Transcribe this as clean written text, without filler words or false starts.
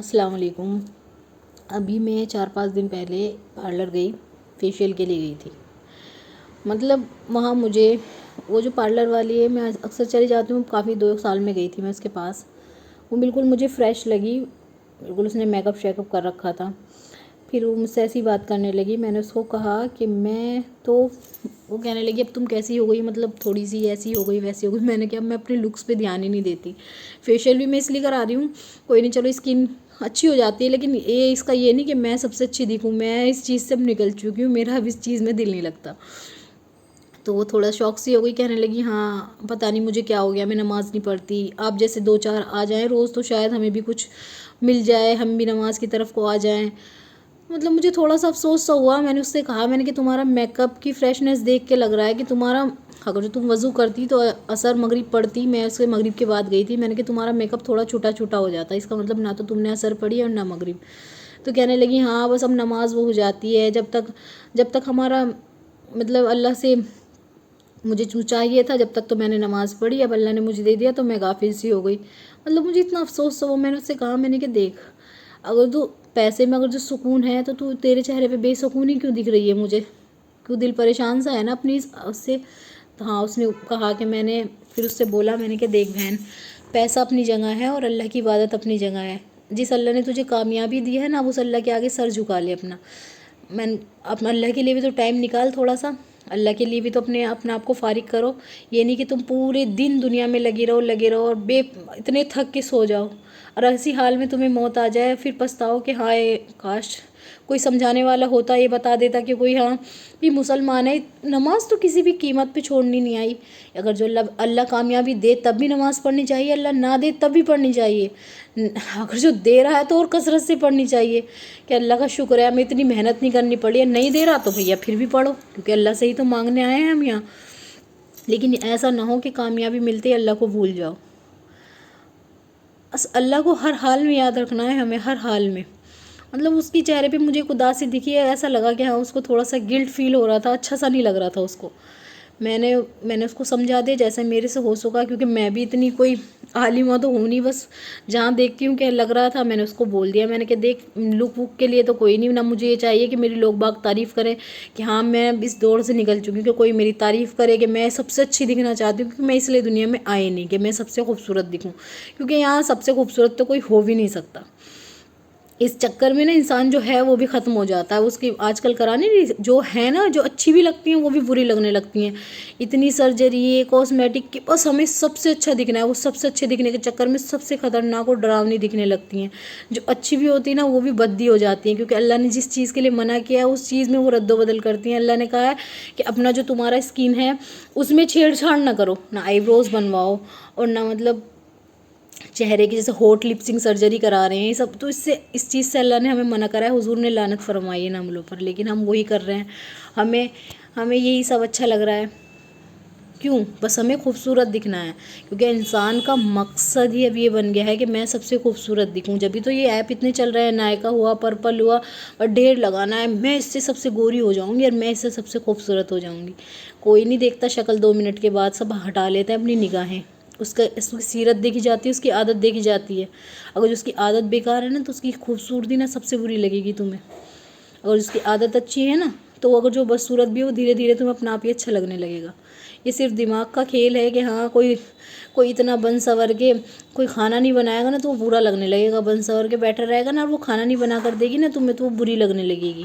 السلام علیکم۔ ابھی میں 4-5 دن پہلے پارلر گئی، فیشیل کے لیے گئی تھی۔ مطلب وہاں مجھے وہ جو پارلر والی ہے، میں اکثر چلی جاتی ہوں، کافی 2 سال میں گئی تھی میں اس کے پاس۔ وہ بالکل مجھے فریش لگی، بالکل اس نے میک اپ شیک اپ کر رکھا تھا۔ پھر وہ مجھ سے ایسی بات کرنے لگی، میں نے اس کو کہا کہ وہ کہنے لگی اب تم کیسی ہو گئی، مطلب تھوڑی سی ایسی ہو گئی ویسی ہو گئی۔ میں نے کہا میں اپنے لکس پہ دھیان ہی نہیں دیتی، فیشیل بھی میں اس لیے کرا رہی ہوں، کوئی نہیں چلو اسکن اچھی ہو جاتی ہے، لیکن اس کا یہ نہیں کہ میں سب سے اچھی دکھوں۔ میں اس چیز سے اب نکل چکی ہوں، میرا اب اس چیز میں دل نہیں لگتا۔ تو وہ تھوڑا شوق سی ہو گئی، کہنے لگی ہاں پتہ نہیں مجھے کیا ہو گیا، میں نماز نہیں پڑھتی، آپ جیسے 2-4 آ جائیں روز تو شاید ہمیں بھی کچھ مل جائے، ہم بھی نماز کی طرف کو آ جائیں۔ مطلب مجھے تھوڑا سا افسوس سا ہوا۔ میں نے اس سے کہا، میں نے کہ تمہارا میک اپ کی فریشنس دیکھ کے لگ رہا ہے کہ تمہارا، اگر جو تم وضو کرتی تو عصر مغرب پڑھتی، میں اس کے مغرب کے بعد گئی تھی، میں نے کہ تمہارا میک اپ تھوڑا چھوٹا چھوٹا ہو جاتا ہے، اس کا مطلب نہ تو تم نے عصر پڑھی اور نہ مغرب۔ تو کہنے لگی ہاں بس اب نماز وہ ہو جاتی ہے، جب تک ہمارا مطلب اللہ سے مجھے چاہیے تھا، جب تک تو میں نے نماز پڑھی، اب اللہ نے مجھے دے دیا تو میں غافل سی ہو گئی۔ مطلب مجھے اتنا افسوس ہوا۔ میں نے اس سے کہا، میں نے کہ دیکھ، اگر تو پیسے میں اگر جو سکون ہے تو تیرے چہرے پہ بے سکونی کیوں دکھ رہی ہے مجھے، کیوں دل پریشان سا ہے نا اپنی اس سے۔ ہاں اس نے کہا کہ میں نے پھر اس سے بولا، میں نے کہ دیکھ بہن، پیسہ اپنی جگہ ہے اور اللہ کی عبادت اپنی جگہ ہے۔ جس اللہ نے تجھے کامیابی دی ہے نا، اس اللہ کے آگے سر جھکا لے اپنا۔ اپنا اللہ کے لیے بھی تو ٹائم نکال تھوڑا سا، اللہ کے لیے بھی تو اپنا آپ کو فارغ کرو۔ یہ نہیں کہ تم پورے دن دنیا میں لگے رہو اور اتنے تھک کے سو جاؤ، اور ایسی حال میں تمہیں موت آ جائے، پھر پچھتاؤ کہ ہائے کاش کوئی سمجھانے والا ہوتا، یہ بتا دیتا کہ کوئی ہاں بھی مسلمان ہے، نماز تو کسی بھی قیمت پہ چھوڑنی نہیں آئی۔ اگر جو اللہ کامیابی دے تب بھی نماز پڑھنی چاہیے، اللہ نہ دے تب بھی پڑھنی چاہیے، اگر جو دے رہا ہے تو اور کثرت سے پڑھنی چاہیے کہ اللہ کا شکر ہے ہمیں اتنی محنت نہیں کرنی پڑی ہے، نہیں دے رہا تو بھیا پھر بھی پڑھو، کیونکہ اللہ سے ہی تو مانگنے آئے ہیں ہم یہاں۔ لیکن ایسا نہ ہو کہ کامیابی ملتے ہی اللہ کو بھول جاؤ۔ اللہ کو ہر حال میں یاد رکھنا ہے ہمیں، ہر حال میں۔ مطلب اس کی چہرے پہ مجھے ایک اداسی دکھی ہے، ایسا لگا کہ ہاں اس کو تھوڑا سا گلٹ فیل ہو رہا تھا، اچھا سا نہیں لگ رہا تھا اس کو۔ میں نے اس کو سمجھا دیا جیسے میرے سے ہو سکا، کیونکہ میں بھی اتنی کوئی عالمہ تو ہوں نہیں، بس جہاں دیکھتی ہوں کہ لگ رہا تھا میں نے اس کو بول دیا، میں نے کہ دیکھ لک وک کے لیے تو کوئی نہیں، نہ مجھے یہ چاہیے کہ میری لوگ باغ تعریف کریں کہ ہاں میں اس دور سے نکل چکی ہوں کہ کوئی میری تعریف کرے کہ میں سب سے اچھی دکھنا چاہتی ہوں، کیونکہ میں اس لیے دنیا میں آئی نہیں کہ میں سب سے خوبصورت دکھوں، کیونکہ یہاں سب سے خوبصورت تو کوئی ہو بھی نہیں سکتا۔ اس چکر میں نا انسان جو ہے وہ بھی ختم ہو جاتا ہے، اس کی آج کل کرانے جو ہے نا، جو اچھی بھی لگتی ہیں وہ بھی بری لگنے لگتی ہیں، اتنی سرجری کاسمیٹک کی، بس ہمیں سب سے اچھا دکھنا ہے، وہ سب سے اچھے دکھنے کے چکر میں سب سے خطرناک اور ڈراؤنی دکھنے لگتی ہیں۔ جو اچھی بھی ہوتی ہیں نا وہ بھی بدی ہو جاتی ہیں، کیونکہ اللہ نے جس چیز کے لیے منع کیا ہے اس چیز میں وہ رد و بدل کرتی ہیں۔ اللہ نے کہا ہے کہ اپنا جو تمہارا اسکن ہے اس میں چھیڑ چھاڑ نہ کرو، نہ آئی بروز بنواؤ، اور نہ مطلب چہرے کی جیسے ہاٹ لپسنگ سرجری کرا رہے ہیں، یہ سب تو اس چیز سے اللہ نے ہمیں منع کرا ہے، حضور نے لعنت فرمائی ہے عملوں پر، لیکن ہم وہی کر رہے ہیں۔ ہمیں یہی سب اچھا لگ رہا ہے، کیوں؟ بس ہمیں خوبصورت دکھنا ہے، کیونکہ انسان کا مقصد ہی اب یہ بن گیا ہے کہ میں سب سے خوبصورت دکھوں۔ جبھی تو یہ ایپ اتنے چل رہے ہیں، نائکا ہوا، پرپل ہوا، اور ڈھیر لگانا ہے، میں اس سے سب سے گوری ہو جاؤں گی اور میں اس سے سب سے خوبصورت ہو جاؤں گی۔ کوئی نہیں دیکھتا شکل 2 منٹ کے بعد، سب ہٹا لیتے ہیں اپنی نگاہیں، اس کی سیرت دیکھی جاتی ہے، اس کی عادت دیکھی جاتی ہے۔ اگر اس کی عادت بیکار ہے نا تو اس کی خوبصورتی نا سب سے بری لگے گی تمہیں۔ اگر اس کی عادت اچھی ہے نا تو اگر جو بدصورت بھی ہے وہ دھیرے دھیرے تمہیں اپنا آپ ہی اچھا لگنے لگے گا۔ یہ صرف دماغ کا کھیل ہے کہ ہاں کوئی اتنا بن سور کے کوئی کھانا نہیں بنائے گا نا تو وہ برا لگنے لگے گا، بن سور کے بیٹھا رہے گا نا اور وہ کھانا نہیں بنا کر دے گی نا تمہیں تو وہ بری لگنے لگے گی۔